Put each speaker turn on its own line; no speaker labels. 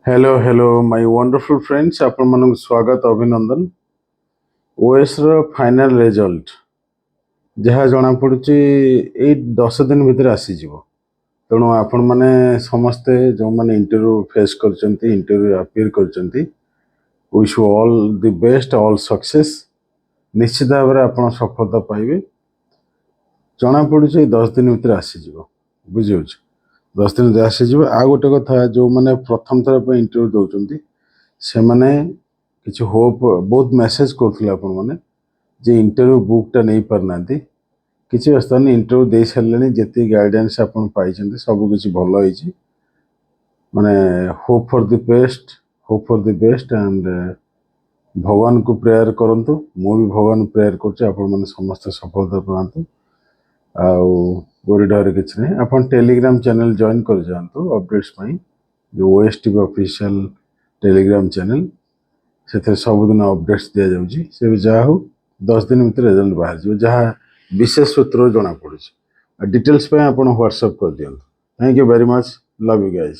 Hello hello my wonderful friends आपण मानक स्वागत अभिनंदन ओएस रो फाइनल रिजल्ट जहाँ जना पड़ुची 10 दिन भितर आसी जीवो तेणु आपण माने समस्ते जो माने इंटरव्यू फेस करचंती इंटरव्यू अपीयर करचंती wish you all the best all success निश्चित भाव में आपण सफलता पाइबे जना पड़ुची 10 दिन भितर आसी जीवो बुझियो 10 दिन भितर आसी जीवो आ गोटे कथा जो माने प्रथम थर पे इंटरव्यू दउचंती से माने किसी होप बहुत मेसेज करथिले आपण माने जे इंटरव्यू बुकटा नहीं पारनांती किसी व्यवस्था नहीं इंटरव्यू दे सारे जिते गाइडेंस आपण पाइछंती सब किसी भल होइछि माने hope for the best hope for the best and भगवान को प्रेयर करंतु मु भी भगवान प्रेयर करछि आपण माने समस्त सफलता पांतु आउ गोरी डर किछि नहीं आपण टेलीग्राम चैनल जॉइन कर जानतु अपडेट्स पई जो ओएसटी ऑफिशियल टेलीग्राम चैनल से सबुदिन अपडेट्स दि जाऊँगी से जहाँ हो 10 दिन भर रिजल्ट बाहर जो जहाँ विशेष सूत्र जना पड़ी डिटेल्स पे आप व्हाट्सएप कर दिखाँ thank you very much love you guys.